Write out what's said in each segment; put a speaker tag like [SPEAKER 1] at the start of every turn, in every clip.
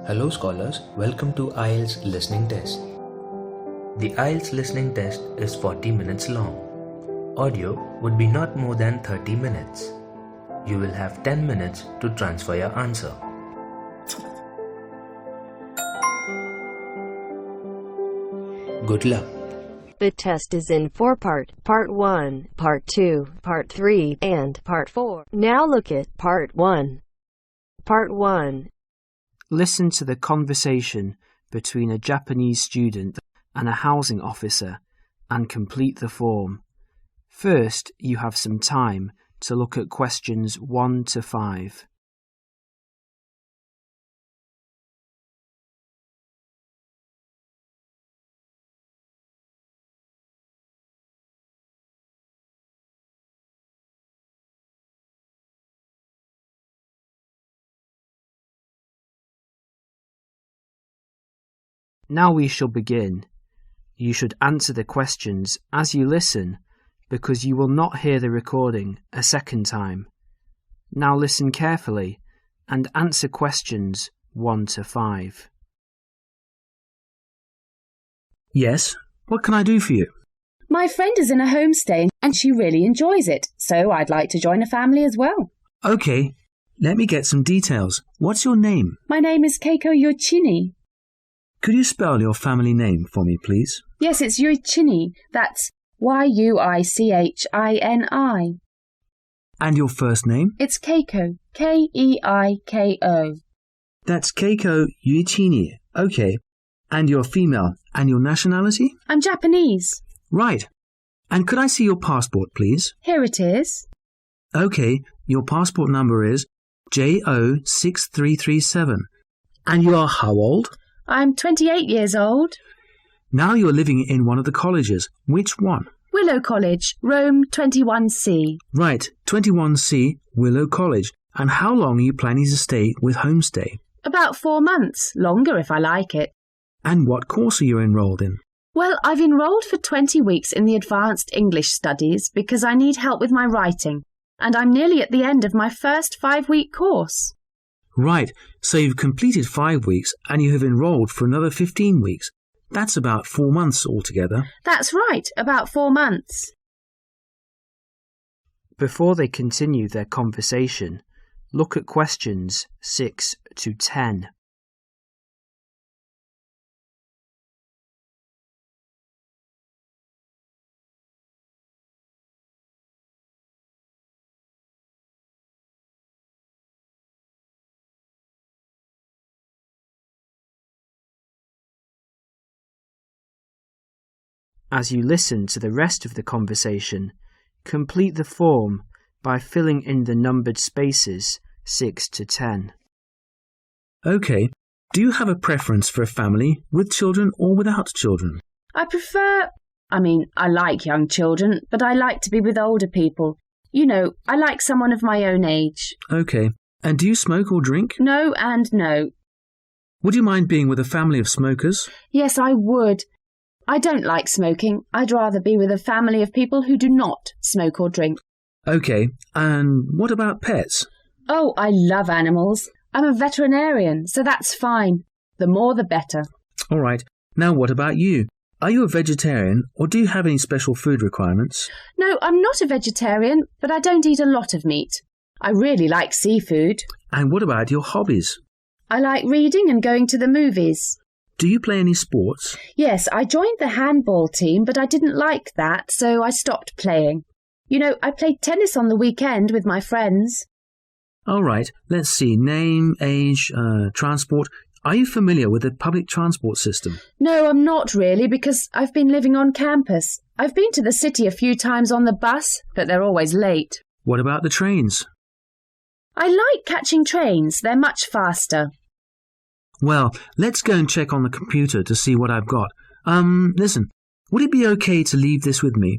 [SPEAKER 1] Hello scholars, welcome to IELTS Listening Test. The IELTS Listening Test is 40 minutes long. Audio would be not more than 30 minutes. You will have 10 minutes to transfer your answer. Good luck.
[SPEAKER 2] The test is in 4 parts: Part 1, Part 2, Part 3, and Part 4. Now look at Part 1. Part 1.
[SPEAKER 3] Listen to the conversation between a Japanese student and a housing officer and complete the form. First, you have some time to look at questions 1 to 5. Now we shall begin. You should answer the questions as you listen, because you will not hear the recording a second time. Now listen carefully and answer questions 1 to 5.
[SPEAKER 4] Yes, what can I do for you?
[SPEAKER 5] My friend is in a homestay and she really enjoys it, so I'd like to join a family as well.
[SPEAKER 4] Okay, let me get some details. What's your name?
[SPEAKER 5] My name is Keiko Yoichini.
[SPEAKER 4] Could you spell your family name for me, please?
[SPEAKER 5] Yes, it's Yoichini. That's Yuichini.
[SPEAKER 4] And your first name?
[SPEAKER 5] It's Keiko. Keiko.
[SPEAKER 4] That's Keiko Yuichini. Okay. And you're female. And your nationality?
[SPEAKER 5] I'm Japanese.
[SPEAKER 4] Right. And could I see your passport, please?
[SPEAKER 5] Here it is.
[SPEAKER 4] Okay, your passport number is JO6337. And you are how old?
[SPEAKER 5] I'm 28 years old.
[SPEAKER 4] Now you're living in one of the colleges. Which one?
[SPEAKER 5] Willow College, Rome 21C.
[SPEAKER 4] Right, 21C, Willow College. And how long are you planning to stay with Homestay?
[SPEAKER 5] About 4 months, longer if I like it.
[SPEAKER 4] And what course are you enrolled in?
[SPEAKER 5] Well, I've enrolled for 20 weeks in the Advanced English Studies because I need help with my writing, and I'm nearly at the end of my first 5-week course.
[SPEAKER 4] Right, so you've completed 5 weeks and you have enrolled for another 15 weeks. That's about 4 months altogether.
[SPEAKER 5] That's right, about 4 months.
[SPEAKER 3] Before they continue their conversation, look at questions 6 to 10. As you listen to the rest of the conversation, complete the form by filling in the numbered spaces 6 to 10.
[SPEAKER 4] Okay, do you have a preference for a family with children or without children?
[SPEAKER 5] I like young children, but I like to be with older people. You know, I like someone of my own age.
[SPEAKER 4] Okay, and do you smoke or drink?
[SPEAKER 5] No and no.
[SPEAKER 4] Would you mind being with a family of smokers?
[SPEAKER 5] Yes, I would. I don't like smoking. I'd rather be with a family of people who do not smoke or drink.
[SPEAKER 4] Okay, and what about pets?
[SPEAKER 5] Oh, I love animals. I'm a veterinarian, so that's fine. The more the better.
[SPEAKER 4] All right, now what about you? Are you a vegetarian or do you have any special food requirements?
[SPEAKER 5] No, I'm not a vegetarian, but I don't eat a lot of meat. I really like seafood.
[SPEAKER 4] And what about your hobbies?
[SPEAKER 5] I like reading and going to the movies.
[SPEAKER 4] Do you play any sports?
[SPEAKER 5] Yes, I joined the handball team, but I didn't like that, so I stopped playing. You know, I played tennis on the weekend with my friends.
[SPEAKER 4] All right, let's see. Name, age, transport. Are you familiar with the public transport system?
[SPEAKER 5] No, I'm not really, because I've been living on campus. I've been to the city a few times on the bus, but they're always late.
[SPEAKER 4] What about the trains?
[SPEAKER 5] I like catching trains. They're much faster.
[SPEAKER 4] Well, let's go and check on the computer to see what I've got. Listen, would it be okay to leave this with me?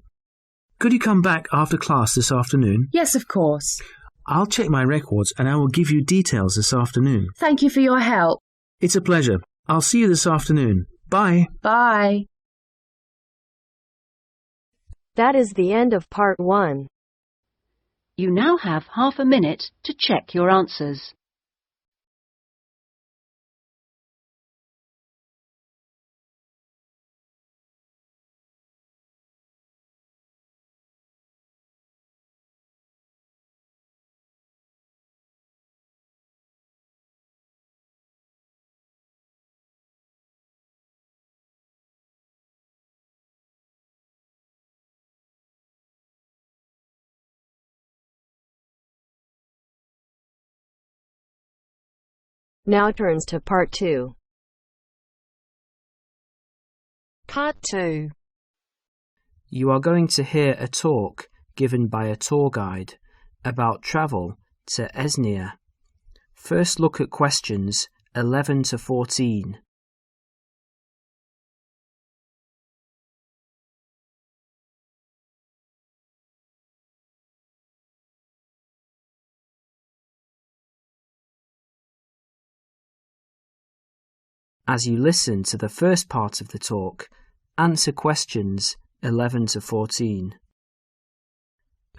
[SPEAKER 4] Could you come back after class this afternoon?
[SPEAKER 5] Yes, of course.
[SPEAKER 4] I'll check my records and I will give you details this afternoon.
[SPEAKER 5] Thank you for your help.
[SPEAKER 4] It's a pleasure. I'll see you this afternoon. Bye.
[SPEAKER 5] Bye.
[SPEAKER 2] That is the end of Part 1.
[SPEAKER 6] You now have half a minute to check your answers.
[SPEAKER 2] Now turns to Part 2.
[SPEAKER 6] Part 2.
[SPEAKER 3] You are going to hear a talk given by a tour guide about travel to Esnia. First look at questions 11 to 14. As you listen to the first part of the talk, answer questions 11 to 14.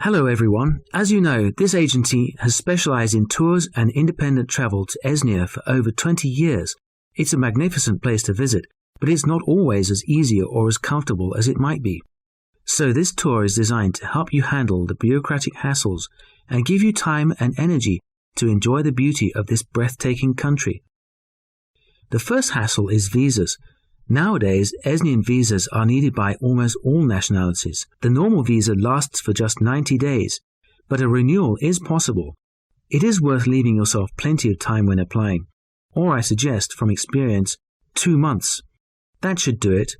[SPEAKER 4] Hello everyone. As you know, this agency has specialized in tours and independent travel to Esnia for over 20 years. It's a magnificent place to visit, but it's not always as easy or as comfortable as it might be. So this tour is designed to help you handle the bureaucratic hassles and give you time and energy to enjoy the beauty of this breathtaking country. The first hassle is visas. Nowadays, Esnian visas are needed by almost all nationalities. The normal visa lasts for just 90 days, but a renewal is possible. It is worth leaving yourself plenty of time when applying, or I suggest, from experience, 2 months. That should do it.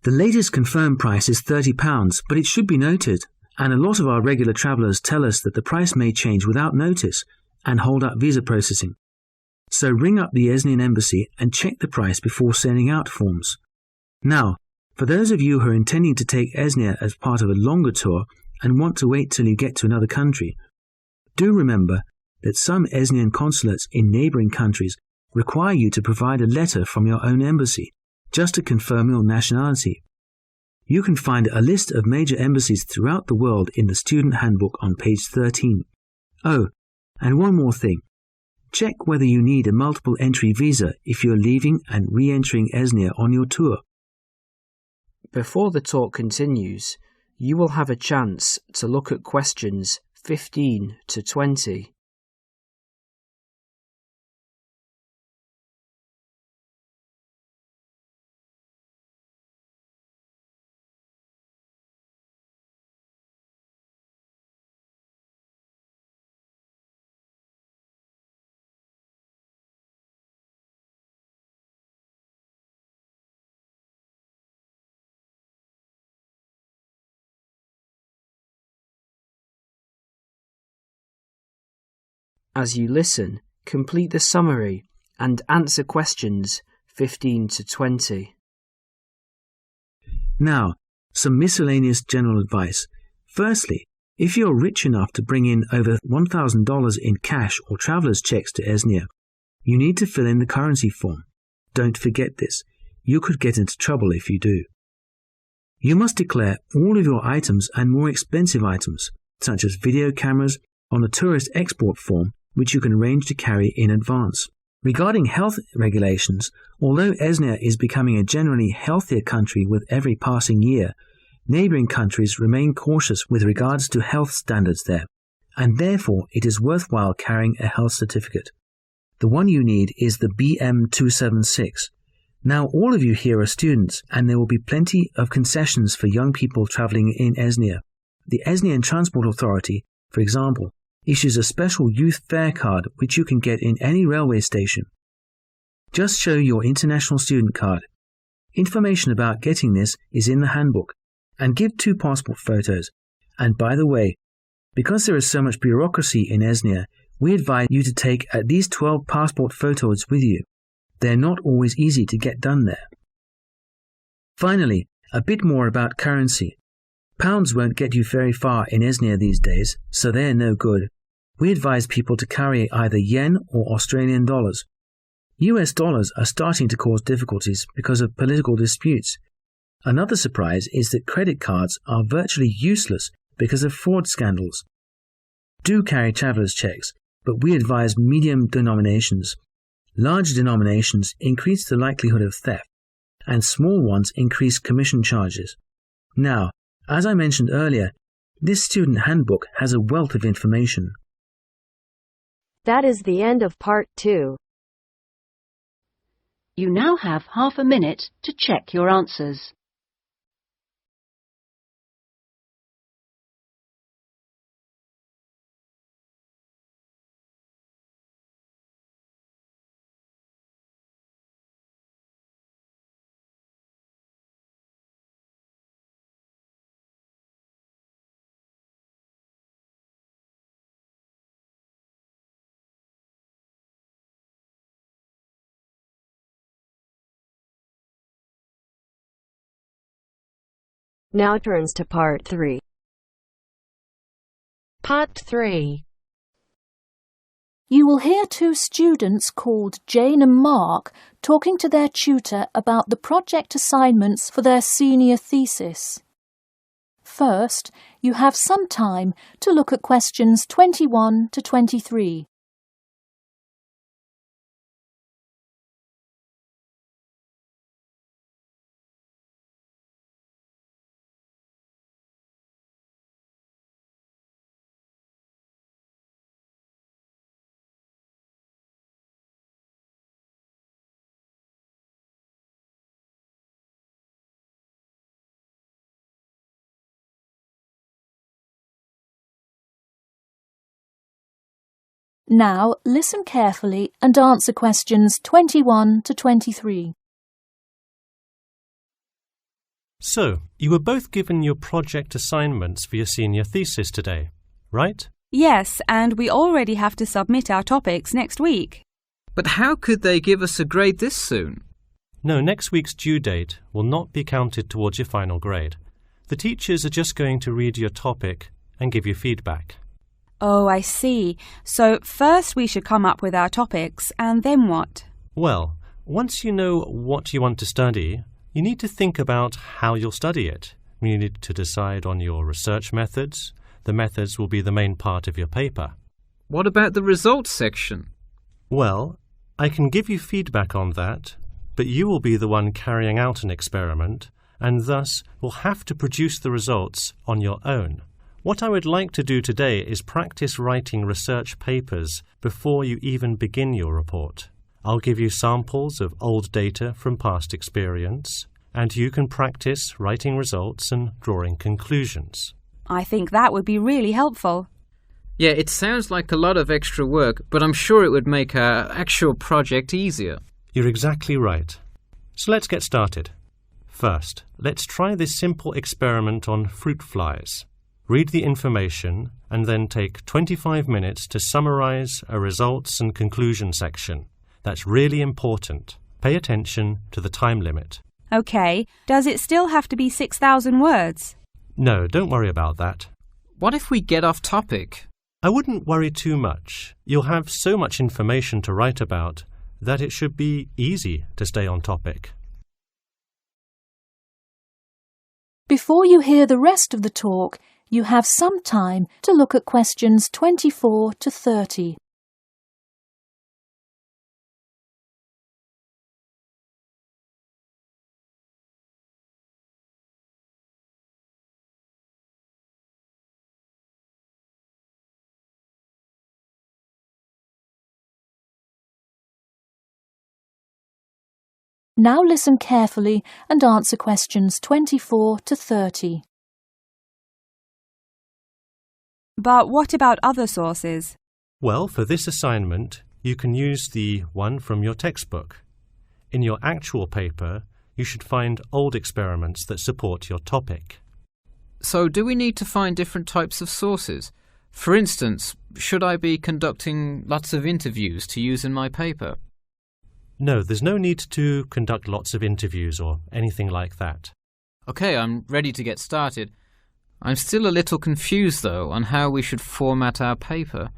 [SPEAKER 4] The latest confirmed price is £30, but it should be noted, and a lot of our regular travellers tell us that the price may change without notice and hold up visa processing. So ring up the Esnian embassy and check the price before sending out forms. Now, for those of you who are intending to take Esnia as part of a longer tour and want to wait till you get to another country, do remember that some Esnian consulates in neighbouring countries require you to provide a letter from your own embassy just to confirm your nationality. You can find a list of major embassies throughout the world in the student handbook on page 13. Oh, and one more thing. Check whether you need a multiple entry visa if you're leaving and re-entering Esnia on your tour.
[SPEAKER 3] Before the talk continues, you will have a chance to look at questions 15 to 20. As you listen, complete the summary and answer questions 15 to 20.
[SPEAKER 4] Now, some miscellaneous general advice. Firstly, if you're rich enough to bring in over $1,000 in cash or traveller's checks to Esnia, you need to fill in the currency form. Don't forget this. You could get into trouble if you do. You must declare all of your items and more expensive items, such as video cameras, on the tourist export form, which you can arrange to carry in advance. Regarding health regulations, although Esnia is becoming a generally healthier country with every passing year, neighbouring countries remain cautious with regards to health standards there, and therefore it is worthwhile carrying a health certificate. The one you need is the BM276. Now all of you here are students, and there will be plenty of concessions for young people travelling in Esnia. The Esnian Transport Authority, for example, issues a special youth fare card which you can get in any railway station. Just show your international student card. Information about getting this is in the handbook, and give 2 passport photos. And by the way, because there is so much bureaucracy in Esnia, we advise you to take at least 12 passport photos with you. They're not always easy to get done there. Finally, a bit more about currency. Pounds won't get you very far in Esnia these days, so they're no good. We advise people to carry either yen or Australian dollars. US dollars are starting to cause difficulties because of political disputes. Another surprise is that credit cards are virtually useless because of fraud scandals. Do carry traveller's checks, but we advise medium denominations. Large denominations increase the likelihood of theft, and small ones increase commission charges. Now, as I mentioned earlier, this student handbook has a wealth of information.
[SPEAKER 2] That is the end of Part 2.
[SPEAKER 6] You now have half a minute to check your answers.
[SPEAKER 2] Now turns to Part 3. Part 3.
[SPEAKER 7] You will hear two students called Jane and Mark talking to their tutor about the project assignments for their senior thesis. First, you have some time to look at questions 21 to 23. Now, listen carefully and answer questions 21 to 23.
[SPEAKER 8] So, you were both given your project assignments for your senior thesis today, right?
[SPEAKER 9] Yes, and we already have to submit our topics next week.
[SPEAKER 10] But how could they give us a grade this soon?
[SPEAKER 8] No, next week's due date will not be counted towards your final grade. The teachers are just going to read your topic and give you feedback.
[SPEAKER 9] Oh, I see. So first we should come up with our topics, and then what?
[SPEAKER 8] Well, once you know what you want to study, you need to think about how you'll study it. You need to decide on your research methods. The methods will be the main part of your paper.
[SPEAKER 10] What about the results section?
[SPEAKER 8] Well, I can give you feedback on that, but you will be the one carrying out an experiment, and thus will have to produce the results on your own. What I would like to do today is practice writing research papers before you even begin your report. I'll give you samples of old data from past experience, and you can practice writing results and drawing conclusions.
[SPEAKER 9] I think that would be really helpful.
[SPEAKER 10] Yeah, it sounds like a lot of extra work, but I'm sure it would make our actual project easier.
[SPEAKER 8] You're exactly right. So let's get started. First, let's try this simple experiment on fruit flies. Read the information and then take 25 minutes to summarize a results and conclusion section. That's really important. Pay attention to the time limit.
[SPEAKER 9] OK, does it still have to be 6,000 words?
[SPEAKER 8] No, don't worry about that.
[SPEAKER 10] What if we get off topic?
[SPEAKER 8] I wouldn't worry too much. You'll have so much information to write about that it should be easy to stay on topic.
[SPEAKER 7] Before you hear the rest of the talk, you have some time to look at questions 24 to 30. Now listen carefully and answer questions 24 to 30.
[SPEAKER 9] But what about other sources?
[SPEAKER 8] Well, for this assignment, you can use the one from your textbook. In your actual paper, you should find old experiments that support your topic.
[SPEAKER 10] So do we need to find different types of sources? For instance, should I be conducting lots of interviews to use in my paper?
[SPEAKER 8] No, there's no need to conduct lots of interviews or anything like that.
[SPEAKER 10] OK, I'm ready to get started. I'm still a little confused, though, on how we should format our paper.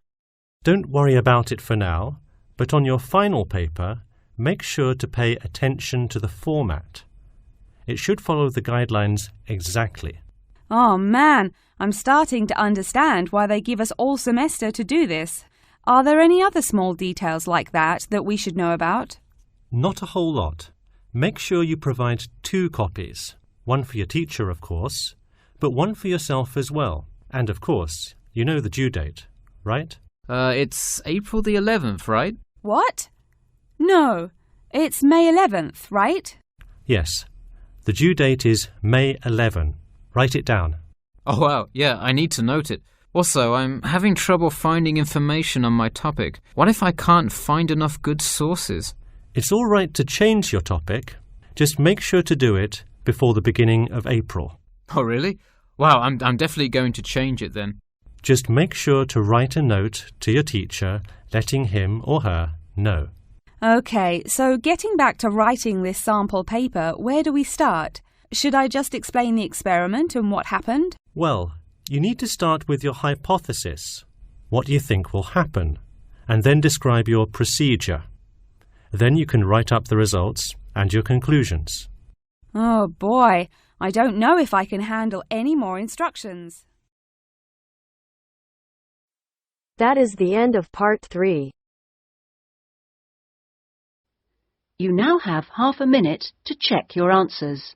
[SPEAKER 8] Don't worry about it for now, but on your final paper, make sure to pay attention to the format. It should follow the guidelines exactly.
[SPEAKER 9] Oh man, I'm starting to understand why they give us all semester to do this. Are there any other small details like that we should know about?
[SPEAKER 8] Not a whole lot. Make sure you provide 2 copies. One for your teacher, of course, but one for yourself as well. And of course, you know the due date, right?
[SPEAKER 10] It's April the 11th, right?
[SPEAKER 9] What? No, it's May 11th, right?
[SPEAKER 8] Yes. The due date is May 11. Write it down.
[SPEAKER 10] Oh, wow. Yeah, I need to note it. Also, I'm having trouble finding information on my topic. What if I can't find enough good sources?
[SPEAKER 8] It's all right to change your topic. Just make sure to do it before the beginning of April.
[SPEAKER 10] Oh, really? Wow, I'm definitely going to change it then.
[SPEAKER 8] Just make sure to write a note to your teacher letting him or her know.
[SPEAKER 9] OK, so getting back to writing this sample paper, where do we start? Should I just explain the experiment and what happened?
[SPEAKER 8] Well, you need to start with your hypothesis, what you think will happen, and then describe your procedure. Then you can write up the results and your conclusions.
[SPEAKER 9] Oh boy, I don't know if I can handle any more instructions.
[SPEAKER 2] That is the end of part 3.
[SPEAKER 6] You now have half a minute to check your answers.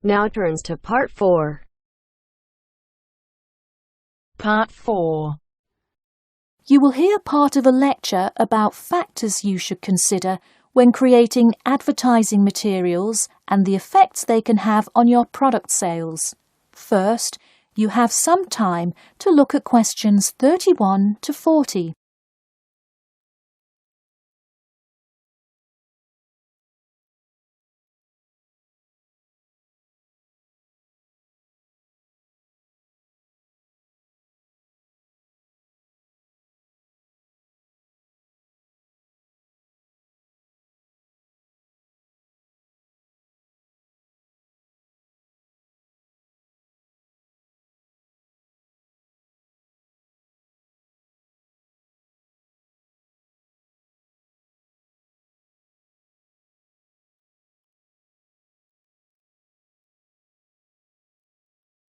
[SPEAKER 2] Now turns to part 4.
[SPEAKER 6] Part 4.
[SPEAKER 7] You will hear part of a lecture about factors you should consider when creating advertising materials and the effects they can have on your product sales. First, you have some time to look at questions 31 to 40.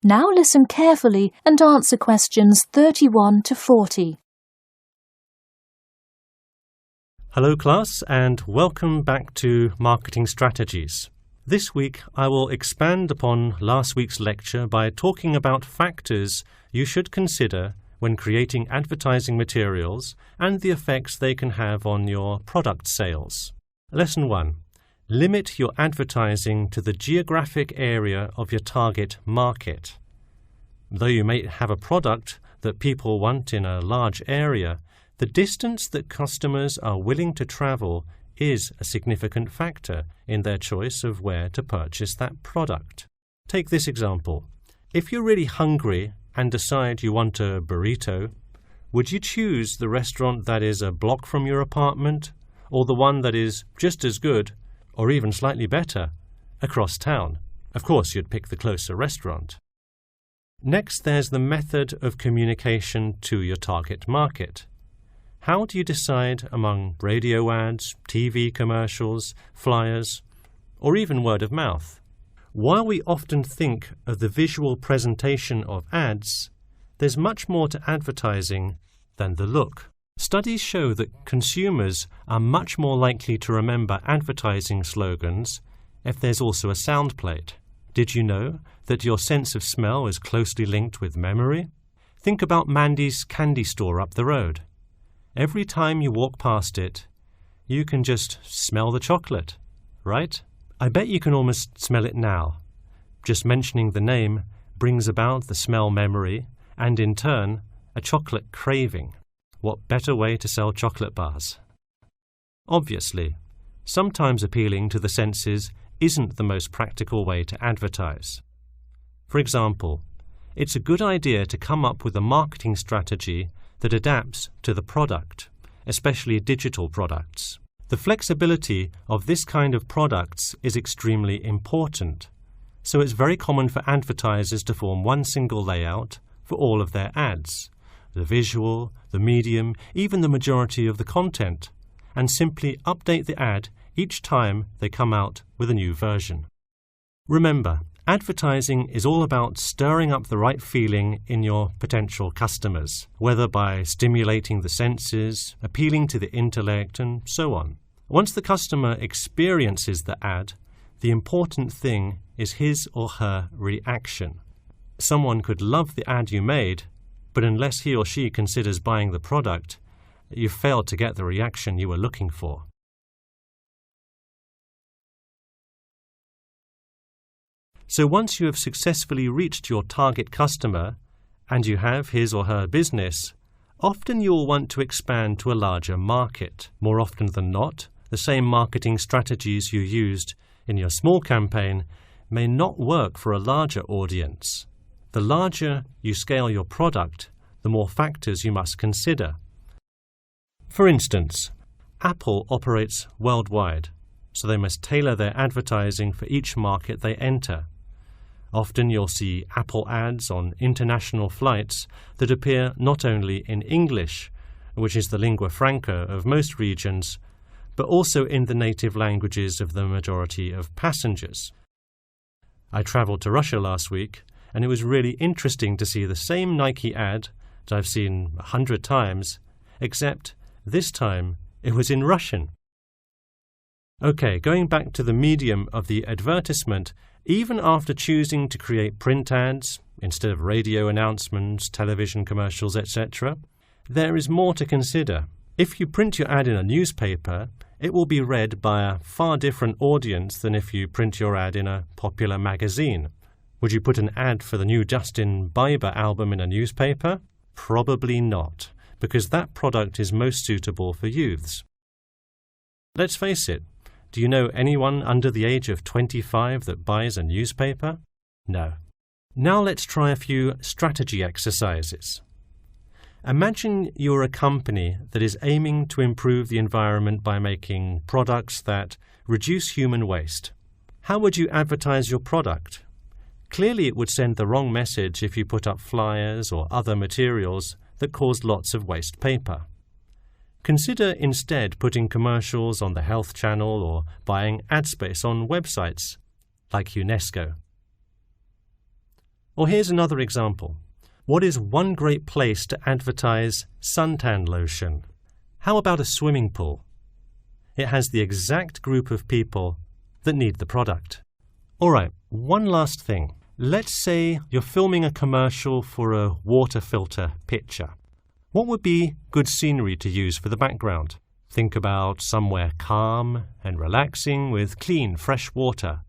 [SPEAKER 7] Now listen carefully and answer questions 31 to 40.
[SPEAKER 8] Hello class, and welcome back to Marketing Strategies. This week I will expand upon last week's lecture by talking about factors you should consider when creating advertising materials and the effects they can have on your product sales. Lesson 1. Limit your advertising to the geographic area of your target market. Though you may have a product that people want in a large area, the distance that customers are willing to travel is a significant factor in their choice of where to purchase that product. Take this example. If you're really hungry and decide you want a burrito, would you choose the restaurant that is a block from your apartment, or the one that is just as good, or even slightly better, across town? Of course, you'd pick the closer restaurant. Next, there's the method of communication to your target market. How do you decide among radio ads, TV commercials, flyers, or even word of mouth? While we often think of the visual presentation of ads, there's much more to advertising than the look. Studies show that consumers are much more likely to remember advertising slogans if there's also a sound plate. Did you know that your sense of smell is closely linked with memory? Think about Mandy's candy store up the road. Every time you walk past it, you can just smell the chocolate, right? I bet you can almost smell it now. Just mentioning the name brings about the smell memory and, in turn, a chocolate craving. What better way to sell chocolate bars? Obviously, sometimes appealing to the senses isn't the most practical way to advertise. For example, it's a good idea to come up with a marketing strategy that adapts to the product, especially digital products. The flexibility of this kind of products is extremely important, so it's very common for advertisers to form one single layout for all of their ads, the visual, the medium, even the majority of the content, and simply update the ad each time they come out with a new version. Remember, advertising is all about stirring up the right feeling in your potential customers, whether by stimulating the senses, appealing to the intellect, and so on. Once the customer experiences the ad, the important thing is his or her reaction. Someone could love the ad you made, but unless he or she considers buying the product, you failed to get the reaction you were looking for. So once you have successfully reached your target customer, and you have his or her business, often you will want to expand to a larger market. More often than not, the same marketing strategies you used in your small campaign may not work for a larger audience. The larger you scale your product, the more factors you must consider. For instance, Apple operates worldwide, so they must tailor their advertising for each market they enter. Often you'll see Apple ads on international flights that appear not only in English, which is the lingua franca of most regions, but also in the native languages of the majority of passengers. I travelled to Russia last week, and it was really interesting to see the same Nike ad that I've seen 100 times, except this time it was in Russian. Okay, going back to the medium of the advertisement, even after choosing to create print ads instead of radio announcements, television commercials, etc., there is more to consider. If you print your ad in a newspaper, it will be read by a far different audience than if you print your ad in a popular magazine. Would you put an ad for the new Justin Bieber album in a newspaper? Probably not, because that product is most suitable for youths. Let's face it, do you know anyone under the age of 25 that buys a newspaper? No. Now let's try a few strategy exercises. Imagine you're a company that is aiming to improve the environment by making products that reduce human waste. How would you advertise your product? Clearly it would send the wrong message if you put up flyers or other materials that cause lots of waste paper. Consider instead putting commercials on the Health Channel or buying ad space on websites like UNESCO. Or here's another example. What is one great place to advertise suntan lotion? How about a swimming pool? It has the exact group of people that need the product. All right, one last thing. Let's say you're filming a commercial for a water filter pitcher. What would be good scenery to use for the background? Think about somewhere calm and relaxing with clean, fresh water.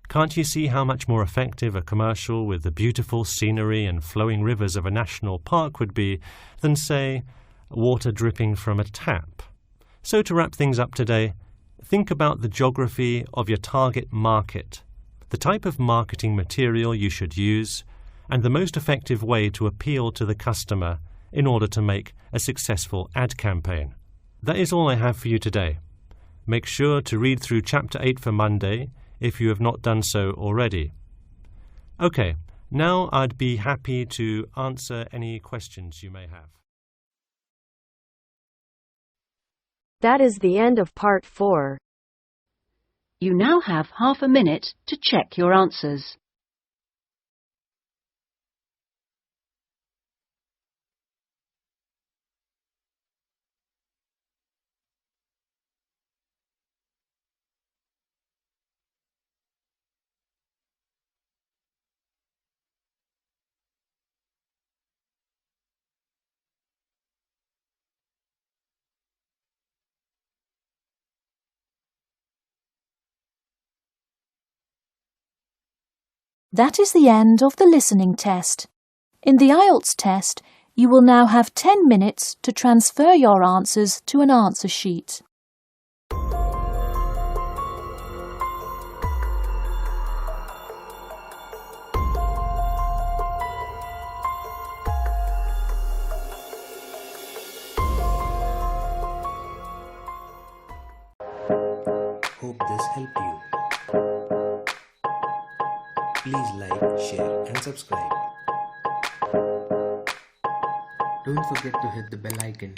[SPEAKER 8] Can't you see how much more effective a commercial with the beautiful scenery and flowing rivers of a national park would be than, say, water dripping from a tap? So to wrap things up today, think about the geography of your target market, the type of marketing material you should use, and the most effective way to appeal to the customer in order to make a successful ad campaign. That is all I have for you today. Make sure to read through Chapter 8 for Monday if you have not done so already. Okay, now I'd be happy to answer any questions you may have.
[SPEAKER 2] That is the end of part 4.
[SPEAKER 6] You now have half a minute to check your answers.
[SPEAKER 7] That is the end of the listening test. In the IELTS test, you will now have 10 minutes to transfer your answers to an answer sheet.
[SPEAKER 1] Hope this helped you. Please like, share and subscribe. Don't forget to hit the bell icon